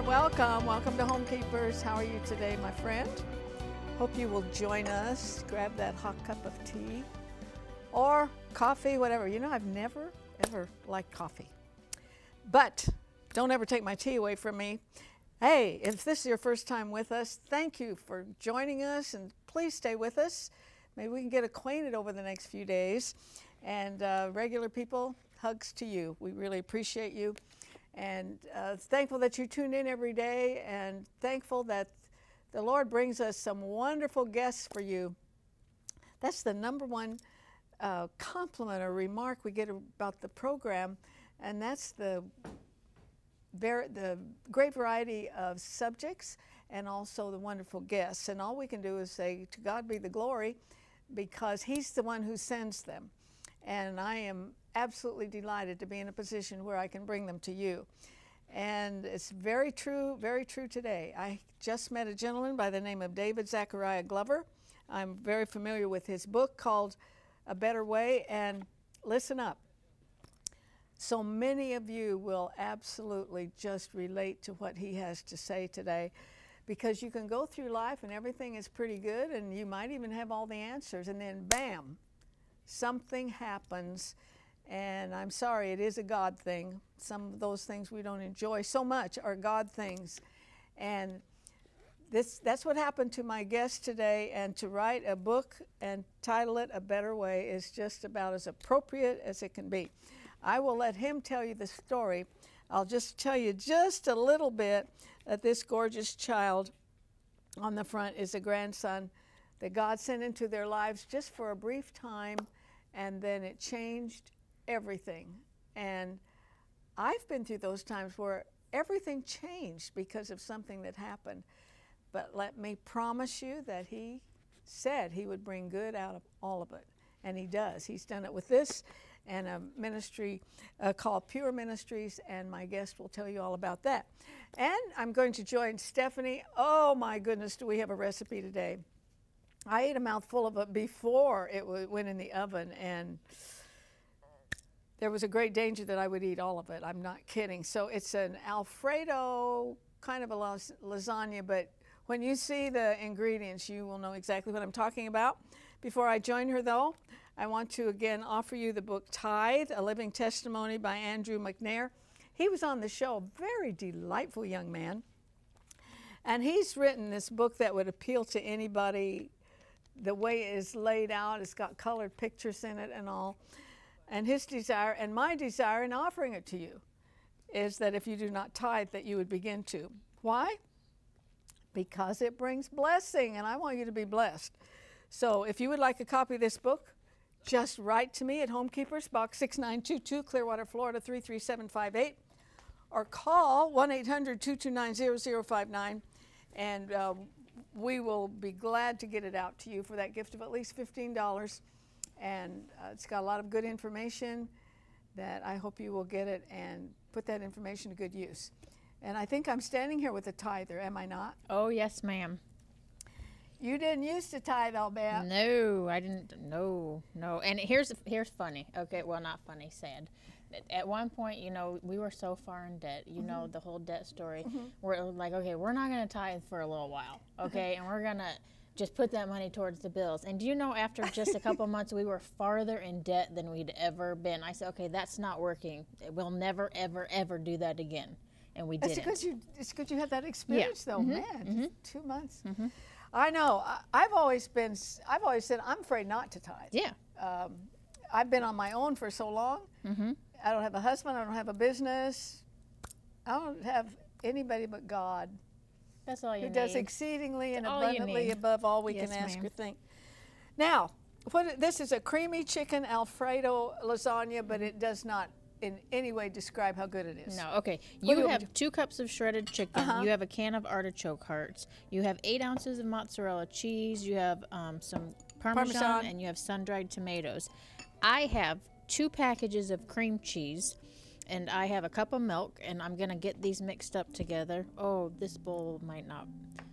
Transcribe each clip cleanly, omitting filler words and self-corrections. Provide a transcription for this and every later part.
welcome. Welcome to Homekeepers. How are you today, my friend? Hope you will join us. Grab that hot cup of tea or coffee, whatever. You know, I've never, ever liked coffee. But don't ever take my tea away from me. Hey, if this is your first time with us, thank you for joining us, and please stay with us. Maybe we can get acquainted over the next few days. And regular people, hugs to you. We really appreciate you. And thankful that you tune in every day, and thankful that the Lord brings us some wonderful guests for you. That's the number one compliment or remark we get about the program, and that's the great variety of subjects and also the wonderful guests. And all we can do is say, to God be the glory, because He's the one who sends them. And I am absolutely delighted to be in a position where I can bring them to you. And it's very true today. I just met a gentleman by the name of Zachariah Glover. I'm very familiar with his book called A Better Way, and listen up. So many of you will absolutely just relate to what he has to say today, because you can go through life and everything is pretty good, and you might even have all the answers, and then bam, something happens. And I'm sorry, it is a God thing. Some of those things we don't enjoy so much are God things. And that's what happened to my guest today. And to write a book and title it A Better Way is just about as appropriate as it can be. I will let him tell you the story. I'll just tell you just a little bit that this gorgeous child on the front is a grandson that God sent into their lives just for a brief time, and then it changed everything. And I've been through those times where everything changed because of something that happened. But let me promise you that He said He would bring good out of all of it. And He does. He's done it with this and a ministry called Pure Ministries, and my guest will tell you all about that. And I'm going to join Stephanie. Oh my goodness, do we have a recipe today. I ate a mouthful of it before it went in the oven, and there was a great danger that I would eat all of it. I'm not kidding. So it's an Alfredo kind of a lasagna, but when you see the ingredients, you will know exactly what I'm talking about. Before I join her, though, I want to again offer you the book Tithe, A Living Testimony by Andrew McNair. He was on the show, a very delightful young man. And he's written this book that would appeal to anybody. The way it is laid out, it's got colored pictures in it and all. And his desire, and my desire in offering it to you, is that if you do not tithe, that you would begin to. Why? Because it brings blessing, and I want you to be blessed. So if you would like a copy of this book, just write to me at Homekeepers, Box 6922, Clearwater, Florida 33758, or call 1-800-229-0059, and we will be glad to get it out to you for that gift of at least $15. And it's got a lot of good information that I hope you will get it and put that information to good use. And I think I'm standing here with a tither, am I not? Oh, yes, ma'am. You didn't used to tithe, I'll bet. No, I didn't. No. And here's funny. Okay, well, not funny, sad. At one point, you know, we were so far in debt. You know the whole debt story. We're like, okay, we're not going to tithe for a little while, okay? And we're going to just put that money towards the bills. And do you know, after just a couple months, we were farther in debt than we'd ever been. I said, okay, that's not working. We'll never, ever, ever do that again. And we didn't. It's good you had that experience, though, man. 2 months. I know. I've always said I'm afraid not to tithe. Yeah. I've been on my own for so long. I don't have a husband. I don't have a business. I don't have anybody but God. That's all you need. Who does exceedingly and abundantly above all we can ask or think. Now, this is a creamy chicken Alfredo lasagna, but it does not in any way describe how good it is. No, okay. You have 2 cups of shredded chicken. You have a can of artichoke hearts. You have 8 ounces of mozzarella cheese. You have some Parmesan, and you have sun-dried tomatoes. I have 2 packages of cream cheese, and I have a cup of milk, and I'm going to get these mixed up together. Oh, this bowl might not.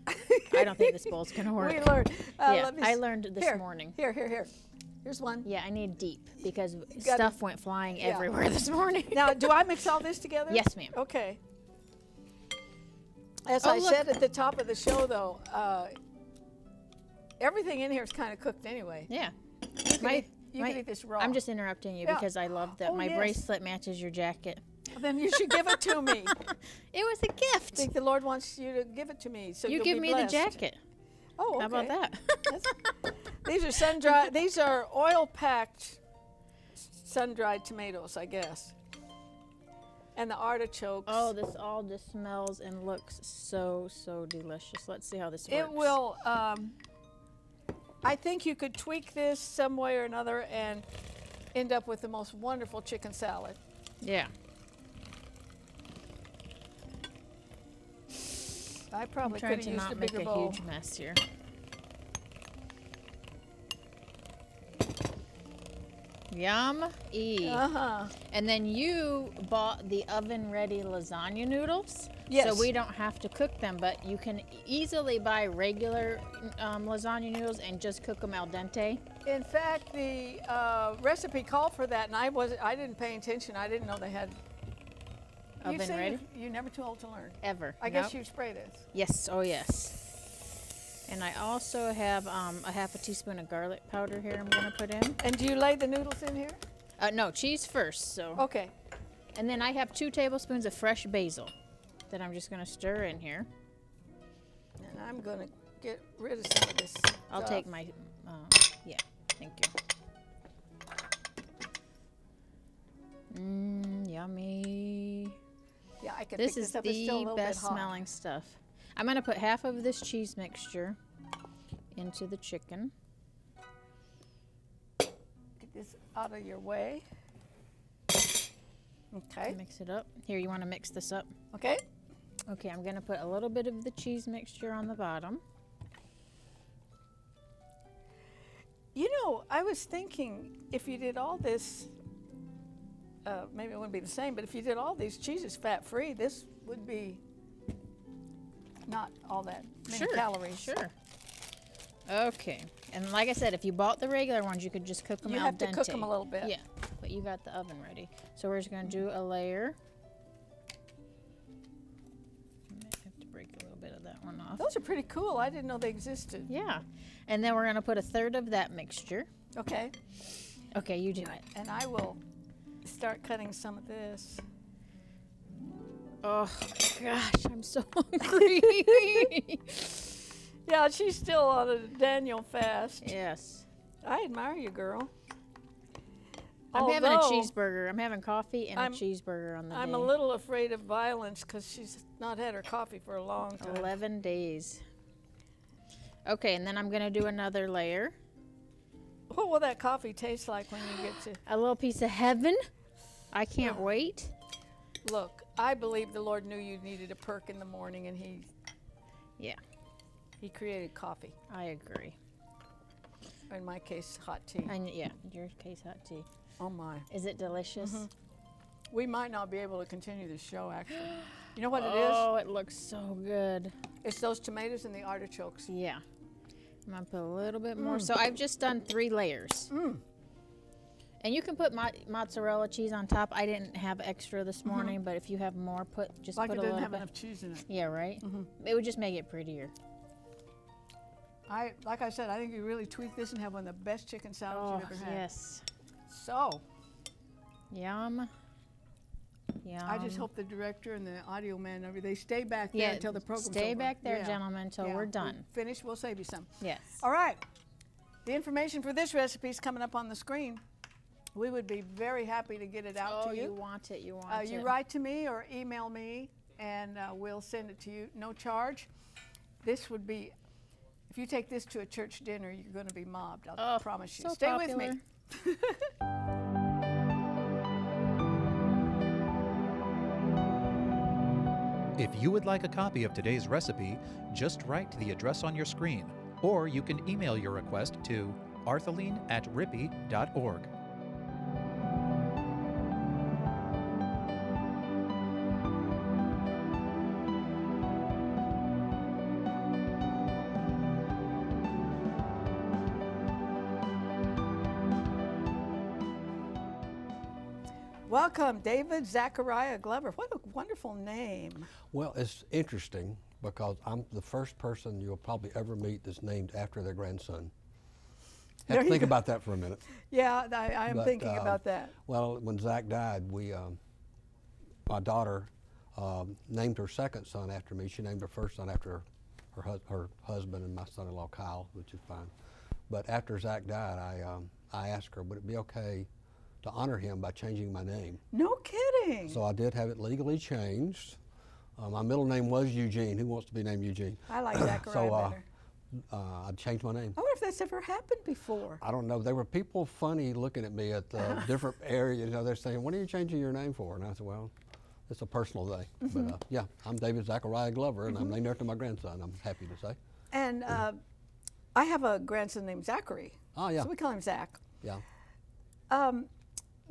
I don't think this bowl's going to work. We learned. I learned this morning. Here. Here's one. Yeah, I need deep because stuff went flying everywhere this morning. Now, do I mix all this together? Yes, ma'am. Okay. As I said at the top of the show, though, everything in here is kind of cooked anyway. Yeah. You can eat this raw. I'm just interrupting you because I love that my bracelet matches your jacket. Well, then you should give it to me. It was a gift. I think the Lord wants you to give it to me, so you give me blessed. the jacket. Oh, okay. How about that? These are sun-dried. These are oil-packed, sun-dried tomatoes, I guess. And the artichokes. Oh, this all just smells and looks so delicious. Let's see how this works. It will. I think you could tweak this some way or another and end up with the most wonderful chicken salad. Yeah. I probably could have used a bigger bowl. I'm trying to not make a huge mess here. Yum-y. And then you bought the oven-ready lasagna noodles. Yes. So we don't have to cook them, but you can easily buy regular lasagna noodles and just cook them al dente. In fact, the recipe called for that, and I didn't pay attention. I didn't know they had Oven ready? You're never too old to learn. Ever. I guess you spray this. Yes. Oh, yes. And I also have a half a teaspoon of garlic powder here I'm going to put in. And do you lay the noodles in here? No, cheese first. So. Okay. And then I have 2 tablespoons of fresh basil that I'm just going to stir in here. And I'm going to get rid of some of this I'll stuff. take my, yeah, thank you. Yummy. Yeah, I can This pick is this up. It's still a the little bit best hot. smelling stuff. I'm going to put half of this cheese mixture into the chicken. Get this out of your way. Okay. Mix it up. Here, you want to mix this up? Okay. Okay, I'm going to put a little bit of the cheese mixture on the bottom. You know, I was thinking if you did all this, maybe it wouldn't be the same, but if you did all these cheeses fat-free, this would be not all that many calories. Sure. Okay. And like I said, if you bought the regular ones, you could just cook them al dente. You have to cook them a little bit. Yeah, but you got the oven ready. So we're just going to do a layer. I might have to break a little bit of that one off. Those are pretty cool. I didn't know they existed. Yeah. And then we're going to put 1/3 of that mixture. Okay. Okay, you do it. And I will start cutting some of this. Oh, gosh, I'm so hungry. Yeah, she's still on a Daniel fast. Yes. I admire you, girl. I'm having a cheeseburger. I'm having coffee and a cheeseburger on the day. I'm a little afraid of violence because she's not had her coffee for a long time. 11 days. Okay, and then I'm going to do another layer. What will that coffee taste like when you get to... A little piece of heaven. I can't wait. Look, I believe the Lord knew you needed a perk in the morning, and He created coffee. I agree. Or in my case, hot tea. And yeah, in your case, hot tea. Oh my. Is it delicious? Mm-hmm. We might not be able to continue this show, actually. You know what it is? Oh, it looks so good. It's those tomatoes and the artichokes. Yeah. I'm going to put a little bit more. So I've just done 3 layers. And you can put mozzarella cheese on top. I didn't have extra this morning, but if you have more, put a little bit. Like it didn't have enough cheese in it. Yeah, right? It would just make it prettier. Like I said, I think you really tweak this and have one of the best chicken salads you've ever had. Yes. So. Yum. Yum. I just hope the director and the audio man, they stay back there until the program's over. Stay back there, gentlemen, until we're done. We'll finish, we'll save you some. Yes. All right. The information for this recipe is coming up on the screen. We would be very happy to get it out to you. Oh, you want it, you want it. You write to me or email me, and we'll send it to you, no charge. This would be, if you take this to a church dinner, you're going to be mobbed, I promise you. So Stay popular. with me. If you would like a copy of today's recipe, just write to the address on your screen, or you can email your request to arthelene@rippy.org. Welcome, David Zachariah Glover. What a wonderful name. Well, it's interesting because I'm the first person you'll probably ever meet that's named after their grandson. Have to think about that for a minute. Yeah, I am thinking about that. Well, when Zach died, my daughter named her second son after me. She named her first son after her husband and my son-in-law Kyle, which is fine. But after Zach died, I asked her, would it be okay to honor him by changing my name? No kidding. So I did have it legally changed. My middle name was Eugene. Who wants to be named Eugene? I like Zachariah better. I changed my name. I wonder if that's ever happened before. I don't know. There were people funny looking at me at different areas. You know, they're saying, "What are you changing your name for?" And I said, "Well, it's a personal thing." But yeah, I'm David Zachariah Glover, and I'm named after my grandson. I'm happy to say. And I have a grandson named Zachary. Oh yeah. So we call him Zach. Yeah.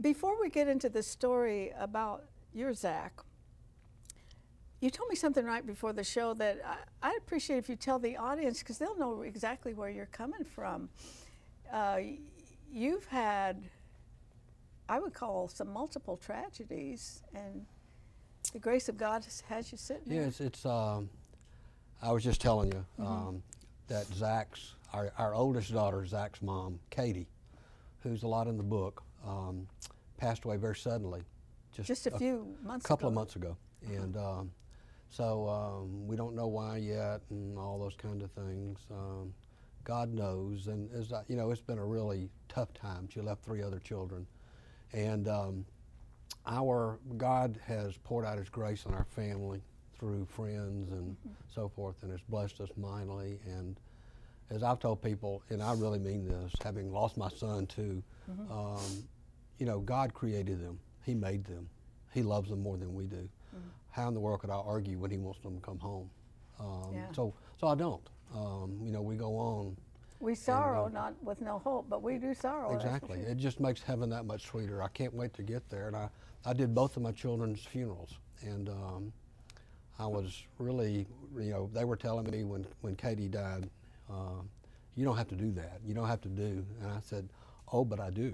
Before we get into the story about your Zach, you told me something right before the show that I'd appreciate if you tell the audience, because they'll know exactly where you're coming from. You've had, I would call, some multiple tragedies, and the grace of God has you sitting there. Yeah, it's I was just telling you that Zach's, our oldest daughter, Zach's mom, Katie, who's a lot in the book, passed away very suddenly. Just a few months ago. A couple of months ago. And so we don't know why yet and all those kind of things. God knows. And as you know, it's been a really tough time. She left 3 other children. And God has poured out His grace on our family through friends and so forth, and has blessed us mightily. And as I've told people, and I really mean this, having lost my son too, you know, God created them. He made them. He loves them more than we do. How in the world could I argue when He wants them to come home? So I don't. You know, we go on. We sorrow, not with no hope, but we do sorrow. Exactly. It just makes heaven that much sweeter. I can't wait to get there. And I did both of my children's funerals. And I was really, you know, they were telling me when Katie died, you don't have to do that. You don't have to do. And I said, oh, but I do.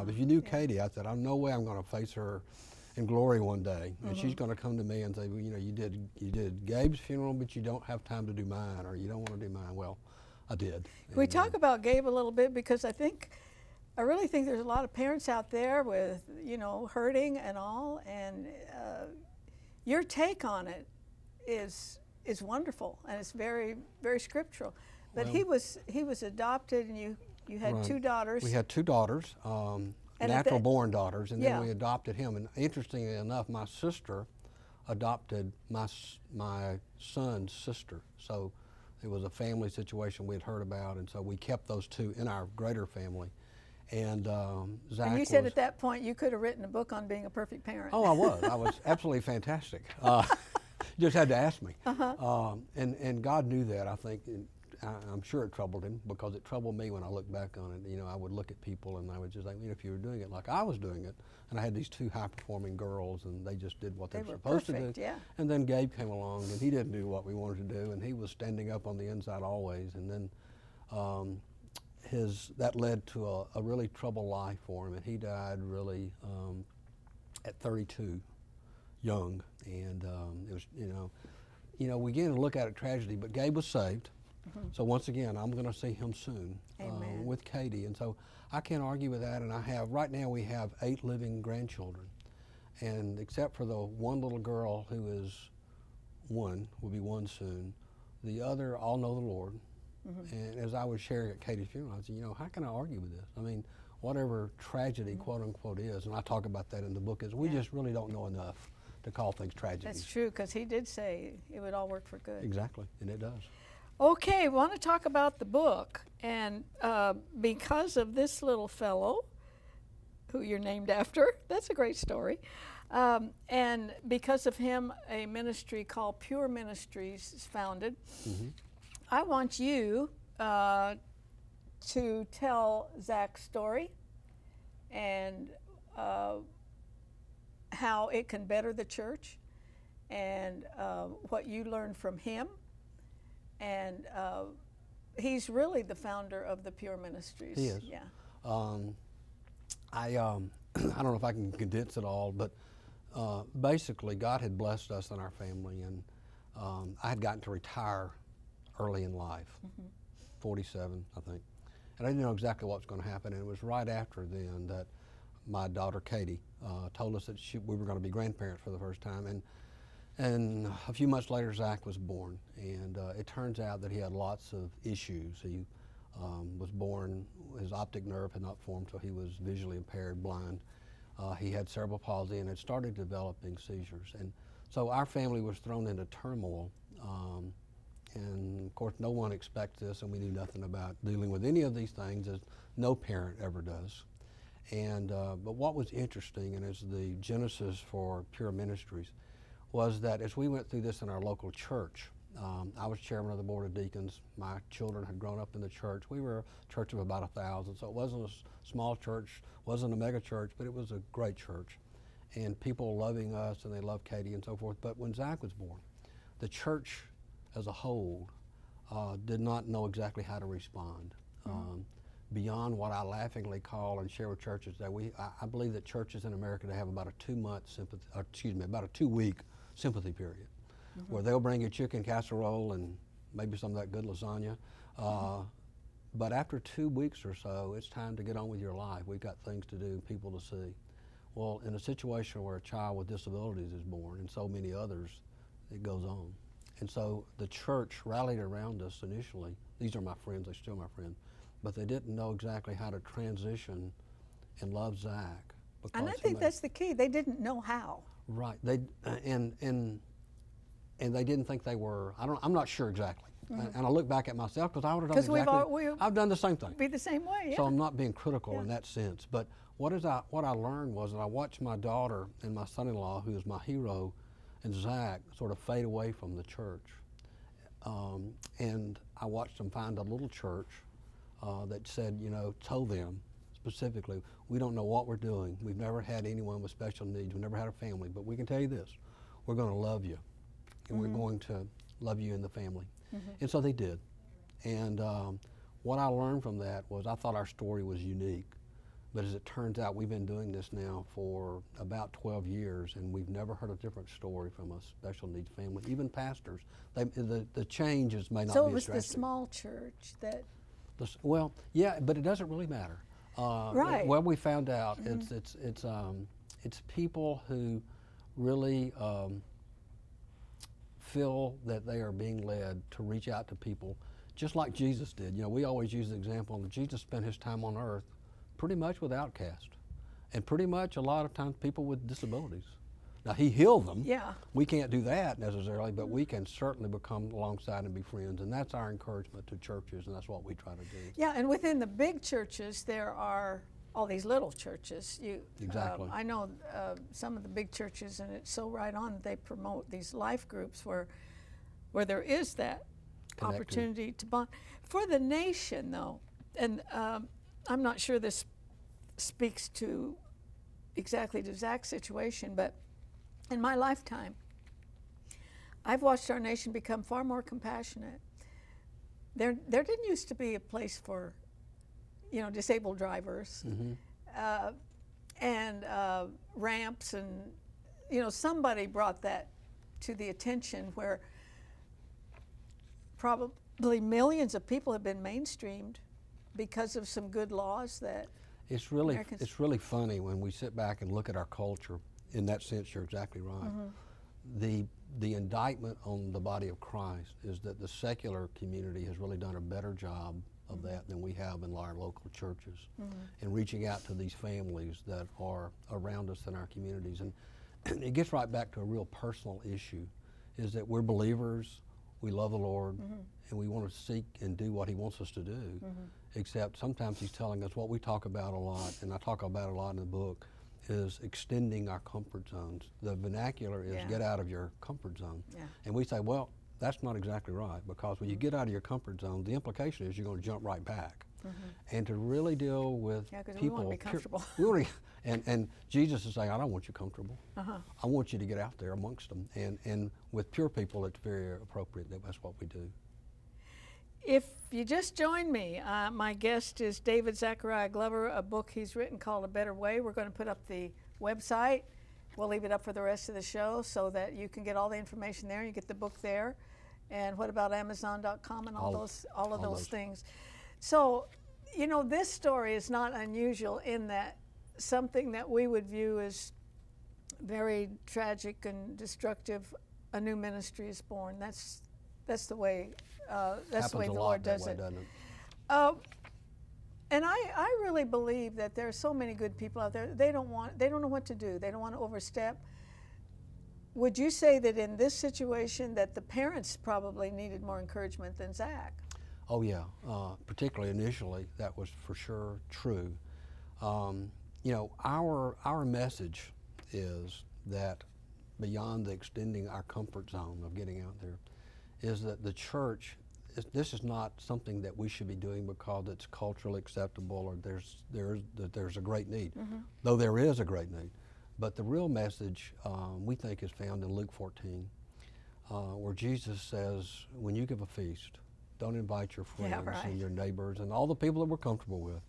If you knew Katie, I said, I no way I'm going to face her in glory one day, and she's going to come to me and say, well, you know, you did Gabe's funeral, but you don't have time to do mine, or you don't want to do mine. Well, I did. Can we talk about Gabe a little bit, because I really think there's a lot of parents out there with, you know, hurting and all, and your take on it is wonderful, and it's very, very scriptural. But well, he was adopted, and you had 2 daughters. We had 2 daughters. Natural-born daughters, and then we adopted him. And interestingly enough, my sister adopted my son's sister. So it was a family situation we had heard about, and so we kept those 2 in our greater family. And Zach. And you said at that point you could have written a book on being a perfect parent. Oh, I was. I was absolutely fantastic. You just had to ask me. And God knew that, I think. I'm sure it troubled Him, because it troubled me when I look back on it. You know, I would look at people and I would just think, you know, if you were doing it like I was doing it, and I had these 2 high-performing girls, and they just did what they were supposed to do. And then Gabe came along, and he didn't do what we wanted to do, and he was standing up on the inside always. And then that led to a really troubled life for him, and he died really at 32, young. And it was, you know, we begin to look at it tragedy, but Gabe was saved. So once again, I'm going to see him soon with Katie, and so I can't argue with that. And right now we have 8 living grandchildren, and except for the one little girl who is 1, will be 1 soon, the other all know the Lord. And as I was sharing at Katie's funeral, I said, you know, how can I argue with this? I mean, whatever tragedy, quote unquote, is, and I talk about that in the book, is we just really don't know enough to call things tragedies. That's true, because He did say it would all work for good. Exactly, and it does. Okay, we want to talk about the book, and because of this little fellow, who you're named after, that's a great story, and because of him, a ministry called Pure Ministries is founded. I want you to tell Zach's story and how it can better the church, and what you learned from him. And he's really the founder of the Pure Ministries. He is. Yeah. I don't know if I can condense it all, but basically God had blessed us in our family, and I had gotten to retire early in life, 47, I think. And I didn't know exactly what was going to happen. And it was right after then that my daughter, Katie, told us that we were going to be grandparents for the first time. And a few months later, Zach was born. And it turns out that he had lots of issues. He was born, his optic nerve had not formed, so he was visually impaired, blind. He had cerebral palsy and had started developing seizures. And so our family was thrown into turmoil. And of course, no one expects this, and we knew nothing about dealing with any of these things, as no parent ever does. And but what was interesting, and is the genesis for Pure Ministries, was that as we went through this in our local church, I was chairman of the board of deacons. My children had grown up in the church. We were a church of about 1,000, so it wasn't a small church, wasn't a mega church, but it was a great church. And people loving us, and they loved Katie and so forth. But when Zach was born, the church as a whole did not know exactly how to respond. Beyond what I laughingly call and share with churches, that I believe that churches in America have about a 2-month sympathy, about a 2-week sympathy period, where they'll bring you chicken casserole and maybe some of that good lasagna. But after 2 weeks or so, it's time to get on with your life. We've got things to do and people to see. Well, in a situation where a child with disabilities is born, and so many others, it goes on. And so the church rallied around us initially. These are my friends, they're still my friends, but they didn't know exactly how to transition and love Zach. And I think that's the key. They didn't know how. Right. They and they didn't think they were. I'm not sure exactly. And I look back at myself because I would have done exactly. I've done the same thing. Be the same way. Yeah. So I'm not being critical in that sense. But what I learned was that I watched my daughter and my son-in-law, who is my hero, and Zach sort of fade away from the church. And I watched them find a little church that said, told them specifically, we don't know what we're doing. We've never had anyone with special needs. We've never had a family, but we can tell you this, we're going to love you, and we're going to love you in the family. And so they did. And what I learned from that was I thought our story was unique. But as it turns out, we've been doing this now for about 12 years, and we've never heard a different story from a special needs family. Even pastors, the changes may not be as drastic. So it was the small church that... Well, yeah, but it doesn't really matter. Right. What we found out, it's people who really feel that they are being led to reach out to people, just like Jesus did. We always use the example that Jesus spent his time on earth pretty much with outcasts, and pretty much a lot of times people with disabilities. Now, he healed them. Yeah. We can't do that necessarily, but we can certainly become alongside and be friends, and that's our encouragement to churches, and that's what we try to do. Yeah, and within the big churches, there are all these little churches. Exactly. I know some of the big churches, and it's so right on, they promote these life groups where there is that opportunity to bond. For the nation, though, and I'm not sure this speaks to exactly to Zach's situation, but in my lifetime, I've watched our nation become far more compassionate. There didn't used to be a place for, disabled drivers and ramps, and somebody brought that to the attention where probably millions of people have been mainstreamed because of some good laws that it's really funny when we sit back and look at our culture. In that sense, you're exactly right. The indictment on the body of Christ is that the secular community has really done a better job of that than we have in our local churches, and reaching out to these families that are around us in our communities. And it gets right back to a real personal issue, is that we're believers, we love the Lord, and we want to seek and do what he wants us to do, except sometimes he's telling us what we talk about a lot, and I talk about a lot in the book, is extending our comfort zones. The vernacular is get out of your comfort zone. And we say, well, that's not exactly right, because when you get out of your comfort zone, the implication is you're going to jump right back. And to really deal with people. We want to be comfortable. And Jesus is saying, I don't want you comfortable. I want you to get out there amongst them. And with pure people, it's very appropriate that that's what we do. If you just joined me, my guest is David Zachariah Glover, a book he's written called A Better Way. We're going to put up the website We'll leave it up for the rest of the show so that you can get all the information there. You get the book there. And what about Amazon.com and all of those things? So, you know, this story is not unusual in that something that we would view as very tragic and destructive, a new ministry is born. That's the way the Lord does it. And I really believe that there are so many good people out there. They don't know what to do. They don't want to overstep. Would you say that in this situation that the parents probably needed more encouragement than Zach? Oh yeah, particularly initially, that was for sure true. You know, our message is that beyond the extending our comfort zone of getting out there, is that the church, this is not something that we should be doing because it's culturally acceptable or there's a great need, though there is a great need. But the real message we think is found in Luke 14, where Jesus says, when you give a feast, don't invite your friends and your neighbors and all the people that we're comfortable with.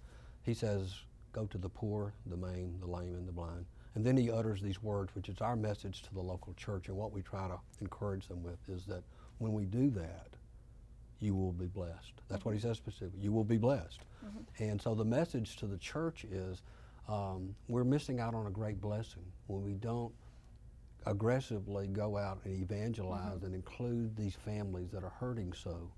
He says, go to the poor, the maimed, the lame, and the blind. And then he utters these words, which is our message to the local church, and what we try to encourage them with is that when we do that, you will be blessed. That's what he says specifically. You will be blessed. And so the message to the church is we're missing out on a great blessing when we don't aggressively go out and evangelize and include these families that are hurting so,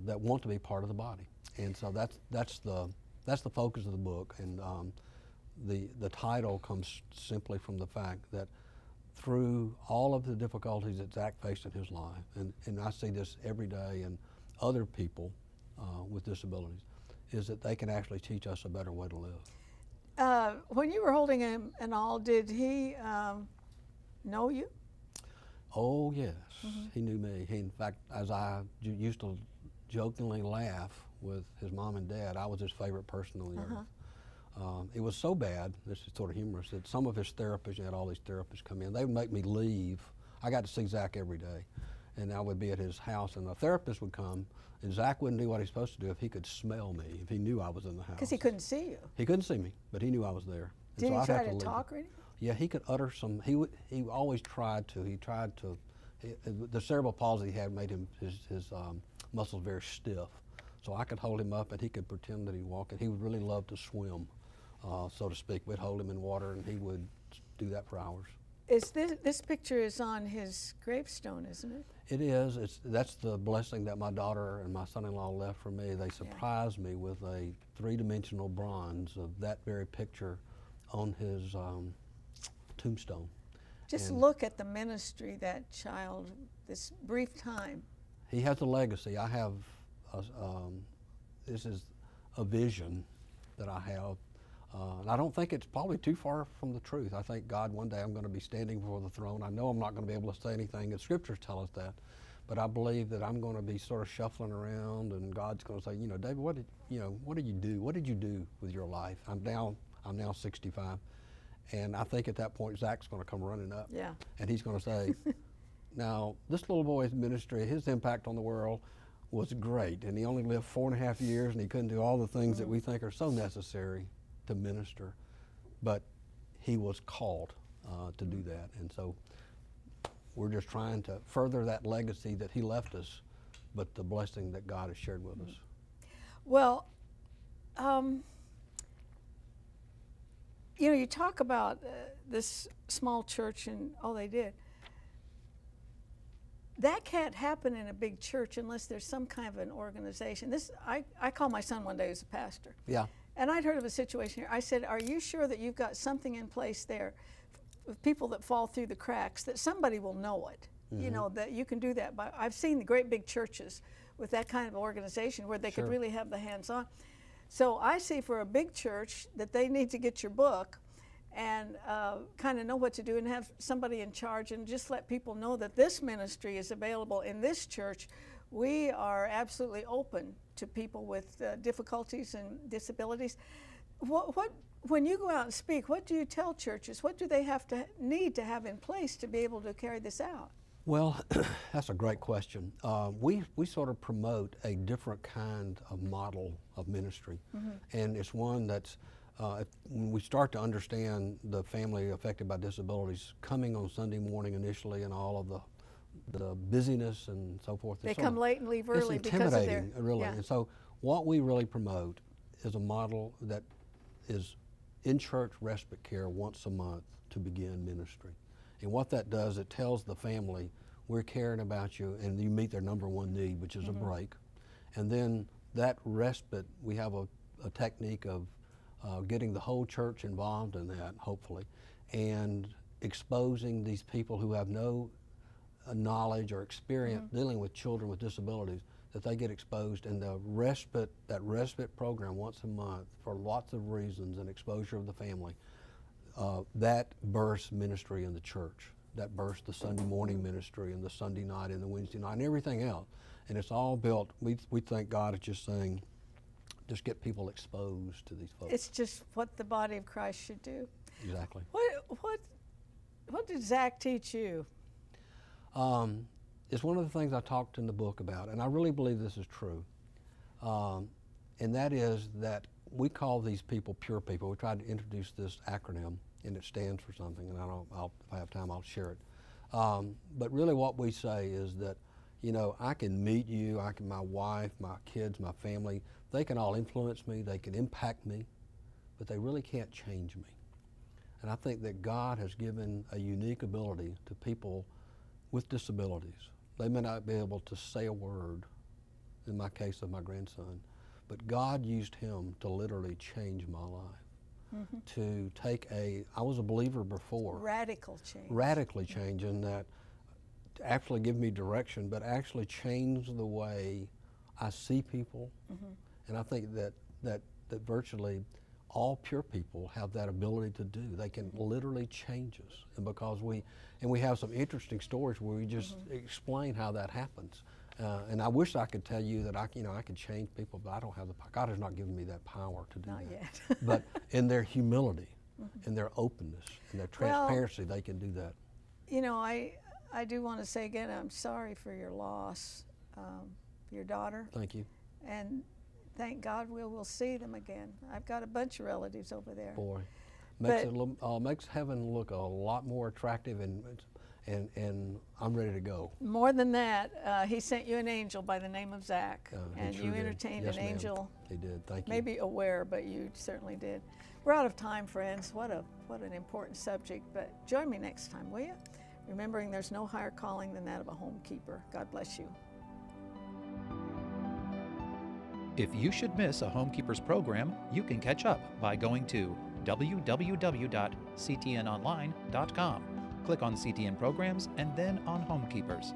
that want to be part of the body. And so that's the focus of the book. And the title comes simply from the fact that through all of the difficulties that Zach faced in his life, and I see this every day in other people with disabilities, is that they can actually teach us a better way to live. When you were holding him and all, did he know you? Oh yes, he knew me. He, in fact, as I used to jokingly laugh with his mom and dad, I was his favorite person on the earth. It was so bad, this is sort of humorous, that some of his therapists, you had all these therapists come in, they would make me leave. I got to see Zach every day, and I would be at his house, and a therapist would come, and Zach wouldn't do what he's supposed to do if he could smell me, if he knew I was in the house. Because he couldn't see you. He couldn't see me, but he knew I was there. Did he try to talk or anything? Yeah, he could utter some, he always tried to, the cerebral palsy he had made him, his muscles very stiff. So I could hold him up and he could pretend that he walked, and he would really love to swim, so to speak. We'd hold him in water and he would do that for hours. This picture is on his gravestone, isn't it? It is. That's the blessing that my daughter and my son-in-law left for me. They surprised me with a three-dimensional bronze of that very picture on his tombstone. Just look at the ministry that child, this brief time. He has a legacy. I have, this is a vision that I have. And I don't think it's probably too far from the truth. I think God, one day I'm going to be standing before the throne. I know I'm not going to be able to say anything, and scriptures tell us that. But I believe that I'm going to be sort of shuffling around, and God's going to say, you know, David, what did you do? What did you do with your life? I'm now 65. And I think at that point, Zach's going to come running up. Yeah. And he's going to say, now, this little boy's ministry, his impact on the world was great. And he only lived 4.5 years, and he couldn't do all the things that we think are so necessary to minister. But he was called to do that. And so we're just trying to further that legacy that he left us, but the blessing that God has shared with us. Well, you know, you talk about this small church and all they did. That can't happen in a big church unless there's some kind of an organization. I called my son one day who's a pastor. Yeah. And I'd heard of a situation here. I said, are you sure that you've got something in place there with people that fall through the cracks, that somebody will know it? You know, that you can do that. I've seen the great big churches with that kind of organization where they could really have the hands-on. So I see for a big church that they need to get your book and kind of know what to do and have somebody in charge and just let people know that this ministry is available in this church. We are absolutely open to people with difficulties and disabilities. When you go out and speak, what do you tell churches? What do they need to have in place to be able to carry this out? Well, that's a great question. We sort of promote a different kind of model of ministry, and it's one that's when we start to understand the family affected by disabilities coming on Sunday morning initially and all of the busyness and so forth. They come late and leave early it's because of intimidating, their, really. yeah. And so what we really promote is a model that is in-church respite care once a month to begin ministry. And what that does, it tells the family, we're caring about you, and you meet their number one need, which is a break. And then that respite, we have a technique of getting the whole church involved in that, hopefully, and exposing these people who have no knowledge or experience dealing with children with disabilities, that they get exposed, and that respite program once a month for lots of reasons and exposure of the family, that bursts ministry in the church. That bursts the Sunday morning ministry and the Sunday night and the Wednesday night and everything else. And it's all built, we think God is just saying, just get people exposed to these folks. It's just what the body of Christ should do. Exactly. What did Zach teach you? It's one of the things I talked in the book about, and I really believe this is true. And that is that we call these people pure people. We tried to introduce this acronym, and it stands for something, and if I have time, I'll share it. But really what we say is that, you know, I can meet you, my wife, my kids, my family, they can all influence me, they can impact me, but they really can't change me. And I think that God has given a unique ability to people with disabilities. They may not be able to say a word, in my case of my grandson, but God used him to literally change my life. To take I was a believer before. Radical change. Radically change in that, to actually give me direction, but actually change the way I see people. And I think that virtually all pure people have that ability to do. They can literally change us. And because we have some interesting stories where we just explain how that happens. And I wish I could tell you that I could change people, but I don't have the power. God has not given me that power to do Not that. yet. But in their humility, in their openness, in their transparency, they can do that. You know, I do want to say again, I'm sorry for your loss, your daughter. Thank you. And thank God we'll see them again. I've got a bunch of relatives over there. Boy, makes heaven look a lot more attractive, and I'm ready to go. More than that, he sent you an angel by the name of Zach, and sure you did. entertained Yes, an ma'am. angel. He did. Thank you. Maybe aware, but you certainly did. We're out of time, friends. What an important subject. But join me next time, will you? Remembering there's no higher calling than that of a homekeeper. God bless you. If you should miss a Homekeepers program, you can catch up by going to www.ctnonline.com. Click on CTN Programs and then on Homekeepers.